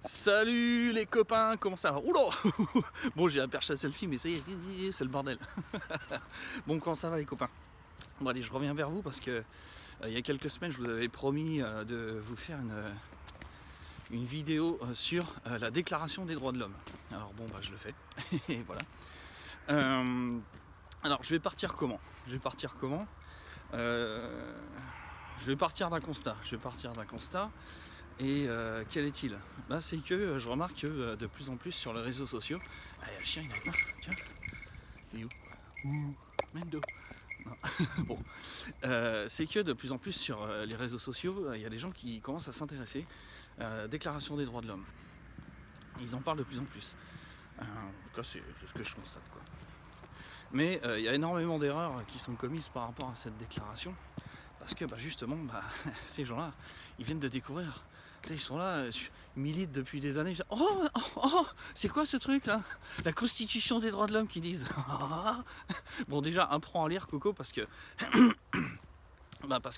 Salut les copains, comment ça va? Oula. Bon, j'ai la perche à selfie, mais ça y est, c'est le bordel. Bon, comment ça va les copains? Bon allez, je reviens vers vous parce que il y a quelques semaines, je vous avais promis de vous faire une vidéo sur la déclaration des droits de l'homme. Alors bon, bah je le fais. Et voilà. Alors, je vais partir comment? Je vais partir comment? Je vais partir d'un constat. Et quel est-il? Bah, c'est que je remarque que de plus en plus sur les réseaux sociaux, ah, il y a le chien, il est là, tiens, il est où? Ouh, Mendo. Non. Bon, c'est que de plus en plus sur les réseaux sociaux, il y a des gens qui commencent à s'intéresser à la déclaration des droits de l'homme. Ils en parlent de plus en plus. En tout cas, c'est ce que je constate, quoi. Mais il y a énormément d'erreurs qui sont commises par rapport à cette déclaration, parce que justement, ces gens-là, ils viennent de découvrir. Ils sont là, ils militent depuis des années. Oh, c'est quoi ce truc là? La Constitution des droits de l'homme qu'ils disent. Bon, déjà, apprends à lire, Coco, parce que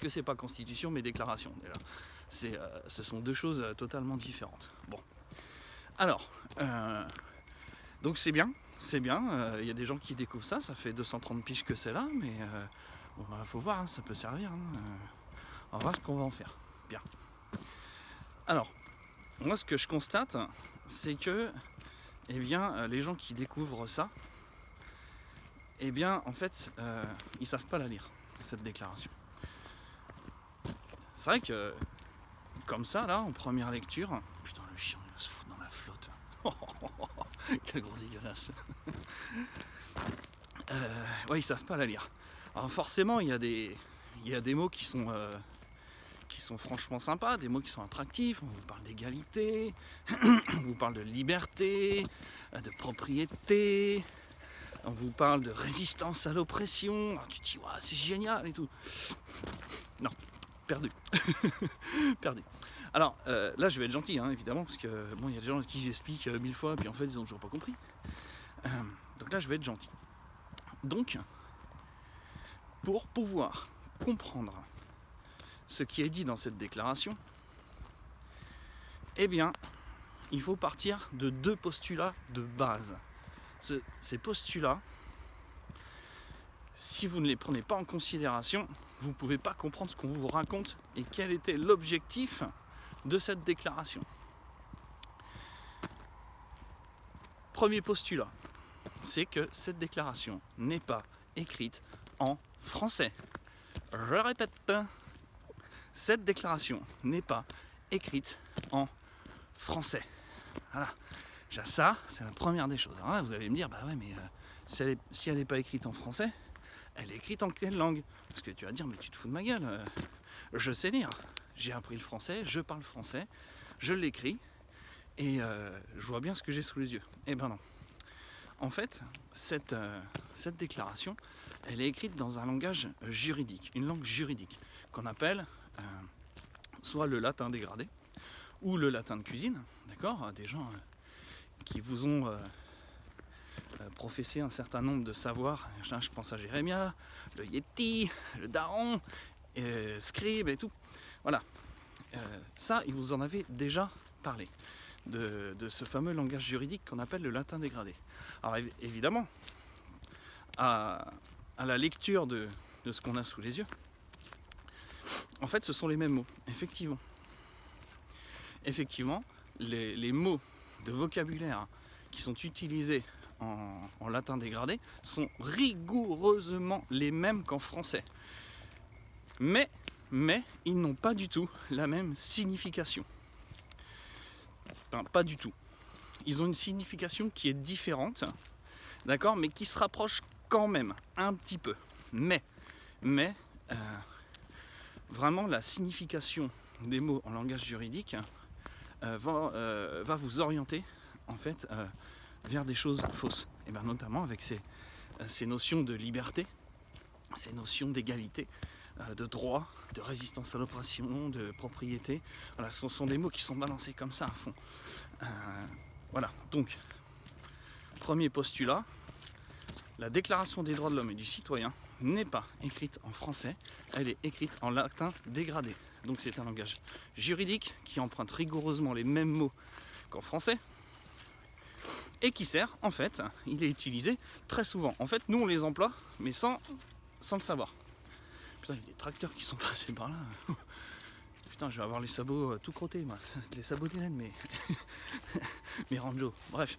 c'est pas Constitution mais déclaration. Déjà, ce sont deux choses totalement différentes. Bon, alors, donc c'est bien. Il y a des gens qui découvrent ça. Ça fait 230 piges que c'est là, mais bon, faut voir, hein, ça peut servir. On va voir ce qu'on va en faire. Bien. Alors, moi, ce que je constate, c'est que, les gens qui découvrent ça, en fait, ils savent pas la lire, cette déclaration. C'est vrai que, comme ça, là, en première lecture, putain, le chien, il va se foutre dans la flotte. Quel gros dégueulasse. Ouais, ils savent pas la lire. Alors forcément, il y a des mots qui sont franchement sympas, des mots qui sont attractifs. On vous parle d'égalité, on vous parle de liberté, de propriété, on vous parle de résistance à l'oppression. Alors tu te dis, ouais, c'est génial et tout. Non, perdu. Perdu. Alors là, je vais être gentil, hein, évidemment, parce que bon, il y a des gens à qui j'explique 1000 fois, puis en fait, ils ont toujours pas compris. Donc là, je vais être gentil. Donc, pour pouvoir comprendre ce qui est dit dans cette déclaration, il faut partir de deux postulats de base. Ces postulats, si vous ne les prenez pas en considération, vous ne pouvez pas comprendre ce qu'on vous raconte et quel était l'objectif de cette déclaration. Premier postulat, c'est que cette déclaration n'est pas écrite en français. Je répète, cette déclaration n'est pas écrite en français. Voilà. Déjà ça, c'est la première des choses. Alors là, vous allez me dire, mais si elle n'est pas écrite en français, elle est écrite en quelle langue? Parce que tu vas dire, mais tu te fous de ma gueule. Je sais lire. J'ai appris le français, je parle français, je l'écris, et je vois bien ce que j'ai sous les yeux. Eh ben non. En fait, cette déclaration, elle est écrite dans un langage juridique, une langue juridique, qu'on appelle soit le latin dégradé, ou le latin de cuisine, d'accord? Des gens qui vous ont professé un certain nombre de savoirs. Je pense à Jérémia, le Yeti, le Daron, Scribe et tout. Voilà. Ça, ils vous en avaient déjà parlé, de ce fameux langage juridique qu'on appelle le latin dégradé. Alors évidemment, à la lecture de ce qu'on a sous les yeux, en fait, ce sont les mêmes mots, effectivement. Effectivement, les mots de vocabulaire qui sont utilisés en latin dégradé sont rigoureusement les mêmes qu'en français. Mais ils n'ont pas du tout la même signification. Enfin, pas du tout. Ils ont une signification qui est différente, d'accord, mais qui se rapproche quand même un petit peu. Mais vraiment la signification des mots en langage juridique va vous orienter en fait vers des choses fausses. Et bien notamment avec ces notions de liberté, ces notions d'égalité, de droit, de résistance à l'oppression, de propriété. Voilà, ce sont des mots qui sont balancés comme ça à fond. Voilà, donc, premier postulat, la Déclaration des droits de l'homme et du citoyen n'est pas écrite en français, elle est écrite en latin dégradé. Donc c'est un langage juridique qui emprunte rigoureusement les mêmes mots qu'en français, et qui sert, en fait, il est utilisé très souvent. En fait, nous on les emploie, mais sans le savoir. Putain, il y a des tracteurs qui sont passés par là. Putain, je vais avoir les sabots tout crottés, moi. Les sabots d'Hélène, mais mes Ranjo. Bref.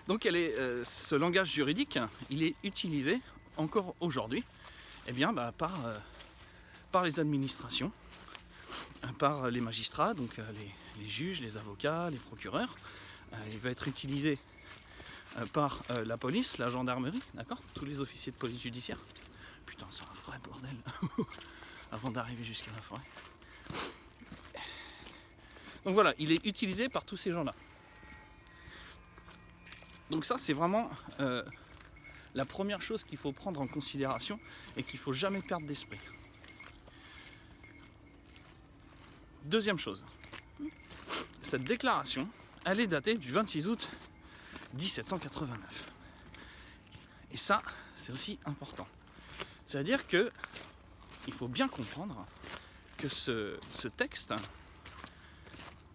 Donc ce langage juridique, il est utilisé encore aujourd'hui, eh bien, par les administrations, par les magistrats, donc les juges, les avocats, les procureurs. Il va être utilisé par la police, la gendarmerie, d'accord, tous les officiers de police judiciaire. Putain, c'est un vrai bordel avant d'arriver jusqu'à la forêt. Donc voilà, il est utilisé par tous ces gens-là. Donc ça, c'est vraiment la première chose qu'il faut prendre en considération et qu'il ne faut jamais perdre d'esprit. Deuxième chose, cette déclaration, elle est datée du 26 août 1789. Et ça, c'est aussi important. C'est-à-dire que il faut bien comprendre que ce texte,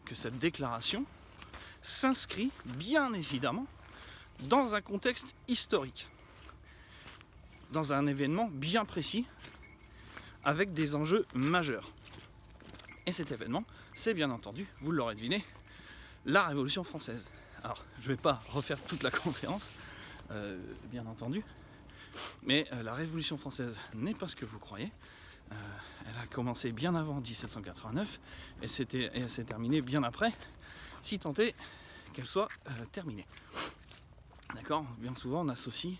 que cette déclaration, s'inscrit bien évidemment dans un contexte historique, dans un événement bien précis, avec des enjeux majeurs. Et cet événement, c'est bien entendu, vous l'aurez deviné, la Révolution française. Alors, je ne vais pas refaire toute la conférence, bien entendu, mais la Révolution française n'est pas ce que vous croyez. Elle a commencé bien avant 1789 et elle s'est terminée bien après, si tant est qu'elle soit terminée. D'accord ? Bien souvent, on associe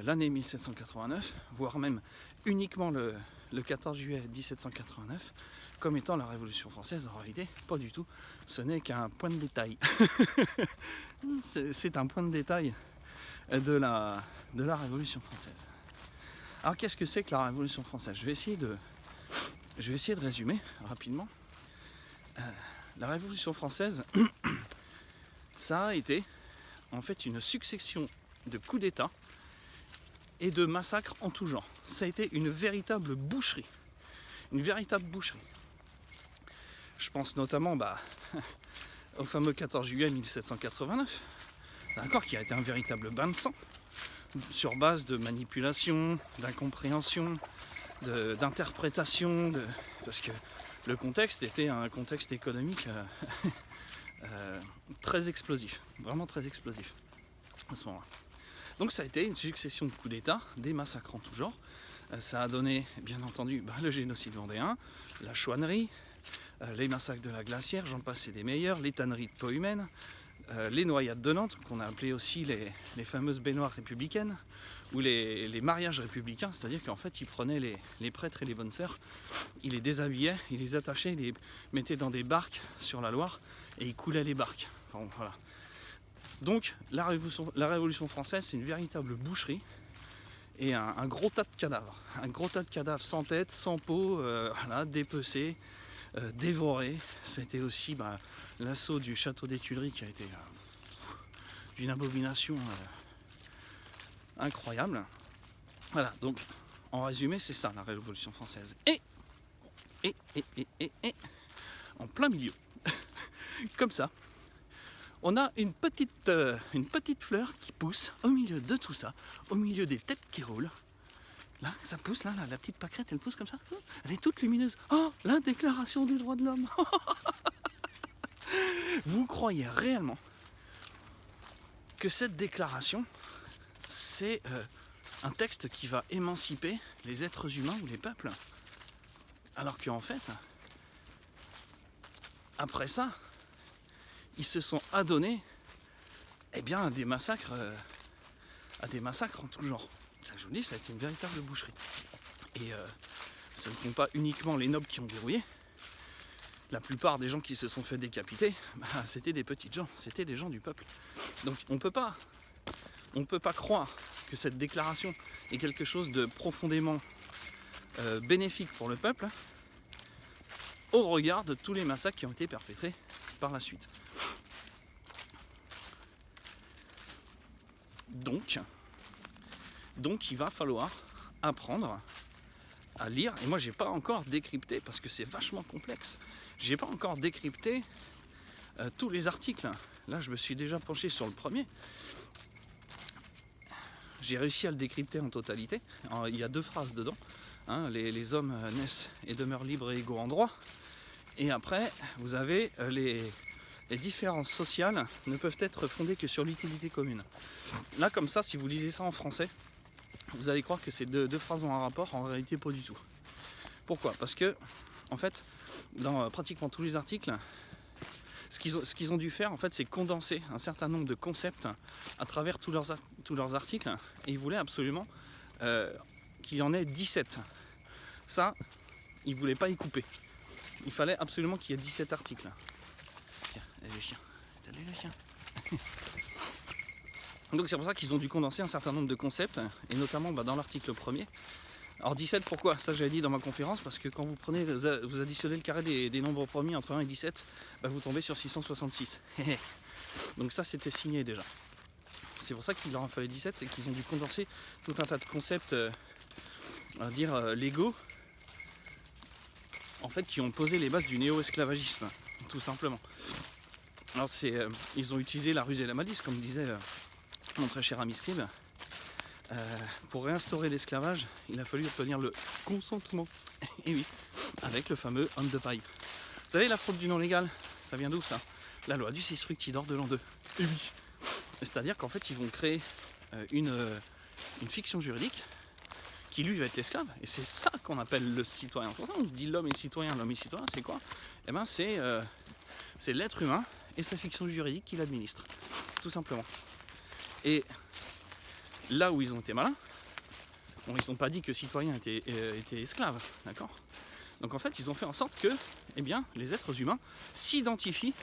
l'année 1789, voire même uniquement le 14 juillet 1789, comme étant la Révolution française. En réalité, pas du tout. Ce n'est qu'un point de détail. C'est un point de détail de la Révolution française. Alors, qu'est-ce que c'est que la Révolution française ? Je vais essayer de résumer rapidement. La Révolution française, ça a été en fait une succession de coups d'État et de massacres en tout genre. Ça a été une véritable boucherie. Une véritable boucherie. Je pense notamment au fameux 14 juillet 1789, d'accord, qui a été un véritable bain de sang, sur base de manipulation, d'incompréhension, d'interprétation, parce que le contexte était un contexte économique très explosif, vraiment très explosif à ce moment-là. Donc ça a été une succession de coups d'État, des massacres en tout genre. Ça a donné, bien entendu, le génocide vendéen, la chouannerie, les massacres de la Glacière, j'en passe et des meilleurs, les tanneries de peau humaine, les noyades de Nantes, qu'on a appelé aussi les fameuses baignoires républicaines, ou les mariages républicains, c'est-à-dire qu'en fait ils prenaient les prêtres et les bonnes sœurs, ils les déshabillaient, ils les attachaient, ils les mettaient dans des barques sur la Loire et ils coulaient les barques. Enfin, voilà. Donc la Révolution française, c'est une véritable boucherie et un gros tas de cadavres, sans tête, sans peau, dépecés, dévorés. C'était aussi l'assaut du château des Tuileries qui a été d'une abomination incroyable. Voilà, donc en résumé, c'est ça la Révolution française. Et en plein milieu, comme ça, on a une petite fleur qui pousse au milieu de tout ça, au milieu des têtes qui roulent. Là, ça pousse, là, la petite pâquerette, elle pousse comme ça. Elle est toute lumineuse. Oh, la déclaration des droits de l'homme. Vous croyez réellement que cette déclaration, c'est un texte qui va émanciper les êtres humains ou les peuples ? Alors qu'en fait, après ça, ils se sont adonnés à des massacres en tout genre. C'est ça que je vous dis, ça a été une véritable boucherie. Et ce ne sont pas uniquement les nobles qui ont dérouillé. La plupart des gens qui se sont fait décapiter, c'était des petites gens, c'était des gens du peuple. Donc on ne peut pas croire que cette déclaration est quelque chose de profondément bénéfique pour le peuple au regard de tous les massacres qui ont été perpétrés par la suite. Donc il va falloir apprendre à lire, et moi j'ai pas encore décrypté parce que c'est vachement complexe, J'ai pas encore décrypté tous les articles. Là, je me suis déjà penché sur le premier. J'ai réussi à le décrypter en totalité. Alors, il y a 2 phrases dedans. Hein, les hommes naissent et demeurent libres et égaux en droit. Et après, vous avez les différences sociales ne peuvent être fondées que sur l'utilité commune. Là, comme ça, si vous lisez ça en français, vous allez croire que ces deux phrases ont un rapport. En réalité, pas du tout. Pourquoi? Parce que, en fait, dans pratiquement tous les articles, ce qu'ils ont dû faire, en fait, c'est condenser un certain nombre de concepts à travers tous leurs articles. Et ils voulaient absolument qu'il y en ait 17. Ça, ils ne voulaient pas y couper. Il fallait absolument qu'il y ait 17 articles. Tiens, allez le chien. Salut le chien. Donc c'est pour ça qu'ils ont dû condenser un certain nombre de concepts, et notamment dans l'article 1er. Alors 17, pourquoi? Ça j'ai dit dans ma conférence, parce que quand vous additionnez le carré des nombres premiers entre 1 et 17, vous tombez sur 666. Donc ça c'était signé déjà. C'est pour ça qu'il leur en fallait 17, et qu'ils ont dû condenser tout un tas de concepts, on va dire légaux, en fait, qui ont posé les bases du néo-esclavagisme, tout simplement. Alors ils ont utilisé la ruse et la malice, comme disait mon très cher ami Scribe. Pour réinstaurer l'esclavage, il a fallu obtenir le consentement. Et oui, avec le fameux homme de paille. Vous savez, la fraude du non légal, ça vient d'où ça? La loi du 6 fructidor de l'an 2. Et oui. C'est-à-dire qu'en fait, ils vont créer une fiction juridique qui lui va être l'esclave, et c'est ça qu'on appelle le citoyen. Pour ça on se dit l'homme est citoyen, c'est quoi? Eh ben c'est l'être humain et sa fiction juridique qui l'administre, tout simplement. Et là où ils ont été malins, bon, ils n'ont pas dit que citoyen était esclave, d'accord? Donc en fait ils ont fait en sorte que les êtres humains s'identifient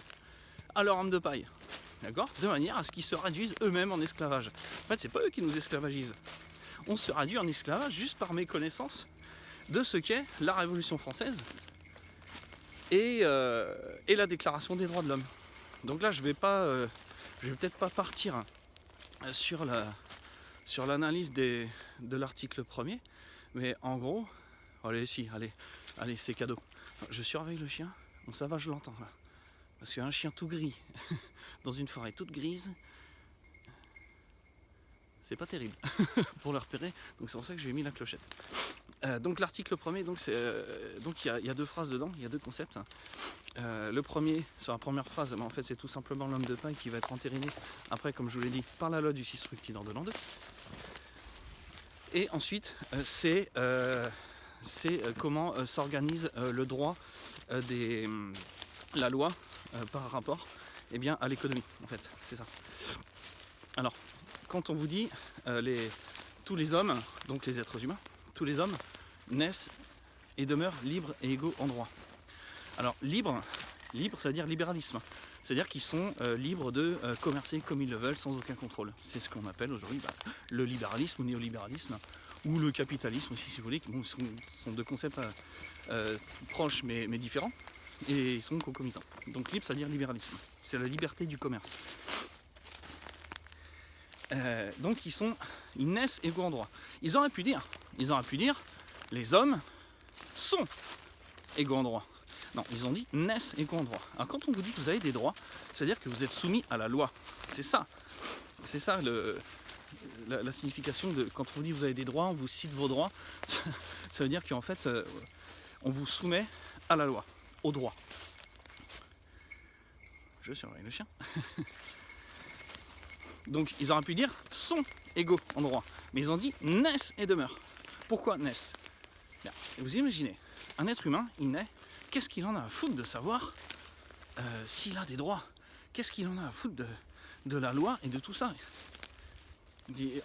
à leur homme de paille, d'accord? De manière à ce qu'ils se réduisent eux-mêmes en esclavage. En fait c'est pas eux qui nous esclavagisent. On se réduit en esclavage juste par méconnaissance de ce qu'est la Révolution française et la Déclaration des droits de l'homme. Donc là, je vais peut-être pas partir sur l'analyse de l'article 1er, mais en gros, allez, c'est cadeau. Je surveille le chien, donc ça va, je l'entends là. Parce qu'un chien tout gris dans une forêt toute grise, c'est pas terrible pour le repérer, donc c'est pour ça que j'ai mis la clochette. Donc l'article 1er, donc il y a 2 phrases dedans, il y a 2 concepts. Le premier, sur la première phrase, en fait c'est tout simplement l'homme de paille qui va être entériné après, comme je vous l'ai dit, par la loi du 6 fructidor de l'an 2. Et ensuite c'est comment s'organise le droit la loi par rapport à l'économie, en fait, c'est ça. Alors, quand on vous dit tous les hommes, donc les êtres humains, tous les hommes naissent et demeurent libres et égaux en droit. Alors libre, ça veut dire libéralisme. C'est-à-dire qu'ils sont libres de commercer comme ils le veulent sans aucun contrôle. C'est ce qu'on appelle aujourd'hui le libéralisme ou néolibéralisme, ou le capitalisme aussi, si vous voulez. Bon, ce sont 2 concepts proches mais différents, et ils sont concomitants. Donc libre, ça veut dire libéralisme. C'est la liberté du commerce. Donc ils naissent égaux en droit. Ils auraient pu dire, les hommes sont égaux en droit. Non, ils ont dit naissent égaux en droit. Alors quand on vous dit que vous avez des droits, c'est-à-dire que vous êtes soumis à la loi. C'est ça la signification de quand on vous dit que vous avez des droits, on vous cite vos droits. Ça veut dire qu'en fait, on vous soumet à la loi, au droit. Je surveille le chien. Donc ils auraient pu dire sont égaux en droit, mais ils ont dit naissent et demeurent. Pourquoi naissent? Bien. Et vous imaginez, un être humain, il naît, qu'est-ce qu'il en a à foutre de savoir s'il a des droits? Qu'est-ce qu'il en a à foutre de la loi et de tout ça?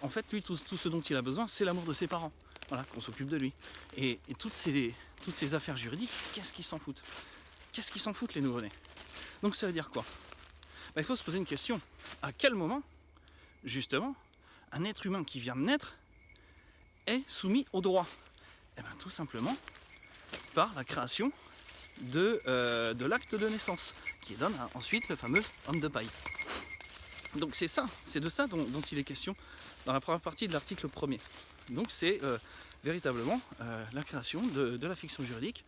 En fait, lui, tout ce dont il a besoin, c'est l'amour de ses parents. Voilà, qu'on s'occupe de lui. Et toutes ces affaires juridiques, qu'est-ce qu'ils s'en foutent? Qu'est-ce qu'ils s'en foutent, les nouveau-nés? Donc ça veut dire quoi? Il faut se poser une question. À quel moment, justement, un être humain qui vient de naître est soumis au droit? Tout simplement par la création de l'acte de naissance, qui donne ensuite le fameux homme de paille. Donc c'est de ça dont il est question dans la première partie de l'article 1er. Donc c'est véritablement la création de la fiction juridique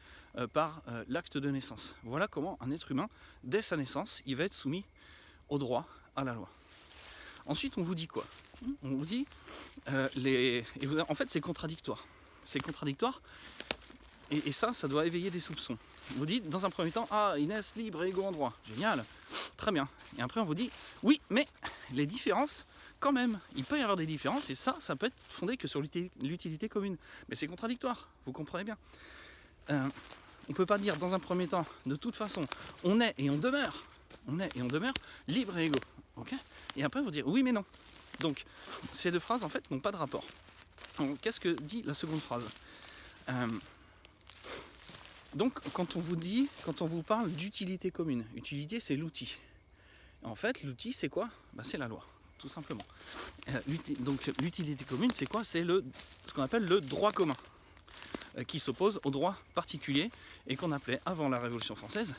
par l'acte de naissance. Voilà comment un être humain, dès sa naissance, il va être soumis au droit, à la loi. Ensuite, on vous dit quoi? On vous dit, en fait, c'est contradictoire. C'est contradictoire, et ça doit éveiller des soupçons. On vous dit, dans un premier temps, ils naissent libres et égaux en droit. Génial, très bien. Et après, on vous dit, oui, mais les différences, quand même, il peut y avoir des différences, et ça peut être fondé que sur l'utilité commune. Mais c'est contradictoire, vous comprenez bien. On ne peut pas dire, dans un premier temps, de toute façon, on est et on demeure libres et égaux. Okay, et après, vous dire, oui, mais non. Donc, ces deux phrases, en fait, n'ont pas de rapport. Qu'est-ce que dit la seconde phrase? Donc, quand on vous parle d'utilité commune, utilité, c'est l'outil. En fait, l'outil, c'est quoi? C'est la loi, tout simplement. Donc, l'utilité commune, c'est quoi? C'est ce qu'on appelle le droit commun, qui s'oppose au droit particulier, et qu'on appelait, avant la Révolution française,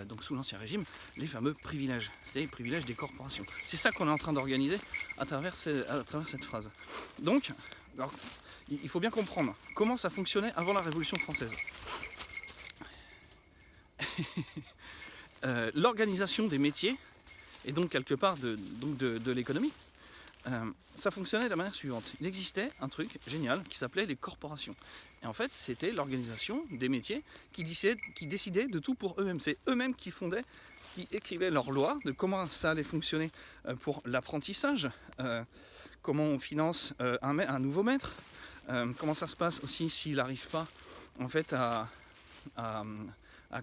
donc sous l'Ancien Régime, les fameux privilèges. C'est les privilèges des corporations. C'est ça qu'on est en train d'organiser à travers cette phrase. Donc, alors, il faut bien comprendre comment ça fonctionnait avant la Révolution française. L'organisation des métiers, et donc quelque part de l'économie, ça fonctionnait de la manière suivante. Il existait un truc génial qui s'appelait les corporations. Et en fait, c'était l'organisation des métiers qui décidaient de tout pour eux-mêmes. C'est eux-mêmes qui écrivaient leurs lois de comment ça allait fonctionner pour l'apprentissage, comment on finance un nouveau maître, comment ça se passe aussi s'il n'arrive pas en fait à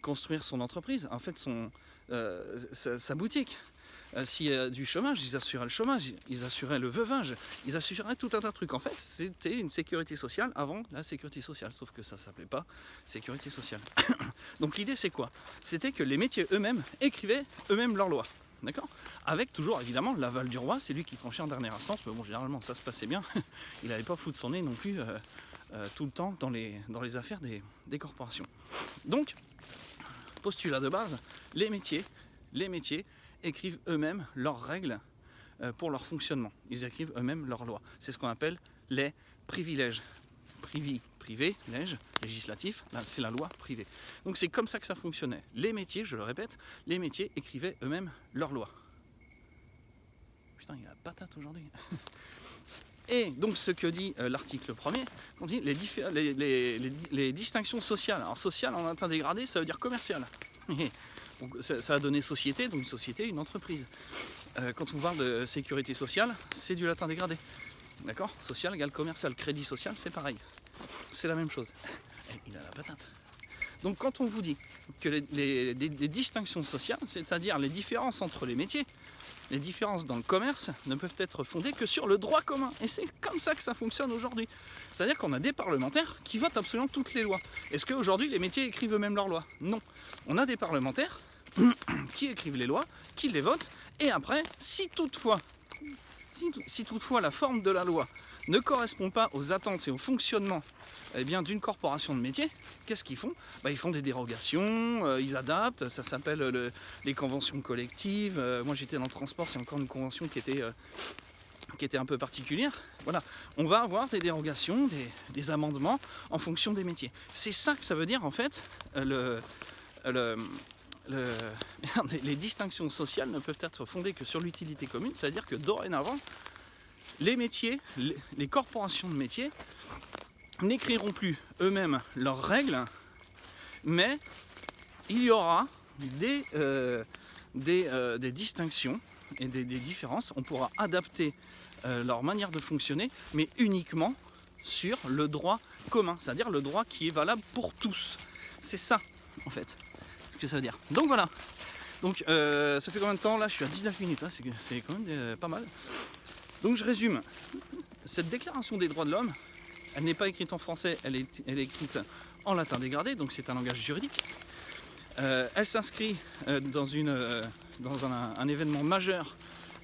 construire son entreprise, en fait sa boutique. S'il y a du chômage, ils assuraient le chômage, ils assuraient le veuvage, ils assuraient tout un tas de trucs. En fait, c'était une sécurité sociale avant la sécurité sociale, sauf que ça ne s'appelait pas sécurité sociale. Donc l'idée, c'est quoi? C'était que les métiers eux-mêmes écrivaient eux-mêmes leurs lois. D'accord? Avec toujours évidemment l'aval du roi, c'est lui qui tranchait en dernière instance, mais bon, généralement ça se passait bien. Il n'allait pas foutre son nez non plus tout le temps dans les affaires des corporations. Donc, postulat de base, les métiers écrivent eux-mêmes leurs règles pour leur fonctionnement. Ils écrivent eux-mêmes leurs lois. C'est ce qu'on appelle les privilèges. Privilège, législatif, là c'est la loi privée. Donc c'est comme ça que ça fonctionnait. Les métiers, je le répète, les métiers écrivaient eux-mêmes leurs lois. Putain, il y a la patate aujourd'hui. Et donc ce que dit l'article 1er, on dit les distinctions sociales. Alors social en latin dégradé, ça veut dire commercial. Donc, ça a donné société, donc une société, une entreprise. Quand on parle de sécurité sociale, c'est du latin dégradé. D'accord? Social égale commercial. Crédit social, c'est pareil. C'est la même chose. Il a la patate. Donc quand on vous dit que les distinctions sociales, c'est-à-dire les différences entre les métiers, les différences dans le commerce ne peuvent être fondées que sur le droit commun. Et c'est comme ça que ça fonctionne aujourd'hui. C'est-à-dire qu'on a des parlementaires qui votent absolument toutes les lois. Est-ce qu'aujourd'hui les métiers écrivent eux-mêmes leurs lois? Non. On a des parlementaires qui écrivent les lois, qui les votent, et après, si toutefois la forme de la loi ne correspond pas aux attentes et au fonctionnement d'une corporation de métier, qu'est-ce qu'ils font? Ils font des dérogations, ils adaptent, ça s'appelle les conventions collectives. Moi j'étais dans le transport, c'est encore une convention qui était un peu particulière. Voilà, on va avoir des dérogations, des amendements en fonction des métiers. C'est ça que ça veut dire en fait, les distinctions sociales ne peuvent être fondées que sur l'utilité commune, c'est-à-dire que dorénavant, les métiers, les corporations de métiers n'écriront plus eux-mêmes leurs règles, mais il y aura des distinctions et des différences. On pourra adapter leur manière de fonctionner, mais uniquement sur le droit commun, c'est-à-dire le droit qui est valable pour tous. C'est ça, en fait, ce que ça veut dire. Donc voilà. Donc ça fait combien de temps? Là, je suis à 19 minutes, hein, c'est quand même pas mal. Donc je résume. Cette déclaration des droits de l'homme, elle n'est pas écrite en français, elle est écrite en latin dégradé, donc c'est un langage juridique. Elle s'inscrit dans un événement majeur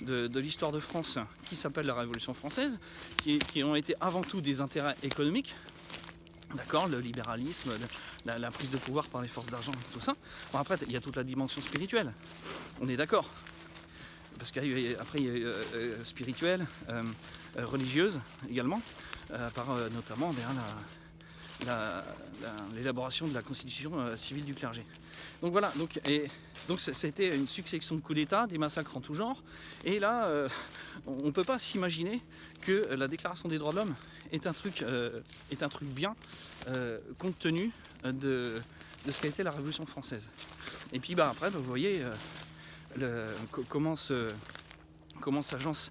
de l'histoire de France qui s'appelle la Révolution française, qui ont été avant tout des intérêts économiques, d'accord, le libéralisme, la prise de pouvoir par les forces d'argent, tout ça. Bon, après, il y a toute la dimension spirituelle, on est d'accord, parce qu'après il y a eu spirituelle, religieuse également, par notamment l'élaboration de la constitution civile du clergé. Donc voilà, donc ça a été une succession de coups d'État, des massacres en tout genre, et là on ne peut pas s'imaginer que la déclaration des droits de l'homme est un truc bien compte tenu de ce qu'a été la Révolution française. Et puis après vous voyez comment s'agence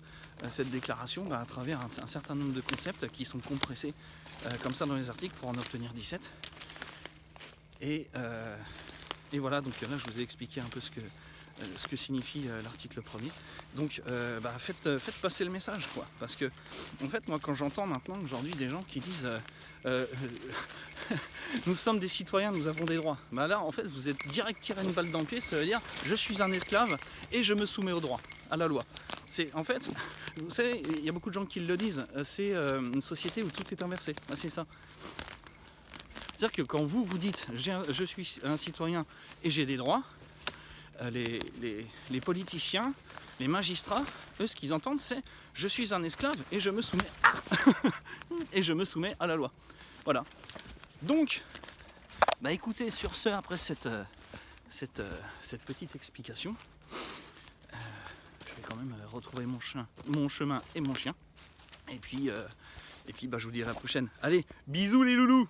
cette déclaration à travers un certain nombre de concepts qui sont compressés comme ça dans les articles pour en obtenir 17. Et voilà, donc là je vous ai expliqué un peu ce que signifie l'article 1er. Donc faites passer le message, quoi. Parce que en fait moi quand j'entends maintenant aujourd'hui des gens qui disent nous sommes des citoyens, nous avons des droits. Bah là en fait vous êtes direct tiré une balle dans le pied, ça veut dire je suis un esclave et je me soumets au droit, à la loi. C'est en fait, vous savez, il y a beaucoup de gens qui le disent, c'est une société où tout est inversé. Bah, c'est ça. C'est-à-dire que quand vous dites je suis un citoyen et j'ai des droits, les politiciens, les magistrats, eux ce qu'ils entendent c'est je suis un esclave et je me soumets et je me soumets à la loi. Voilà. Donc, écoutez, sur ce, après cette petite explication, je vais quand même retrouver mon chemin et mon chien. Et puis je vous dis à la prochaine. Allez, bisous les loulous!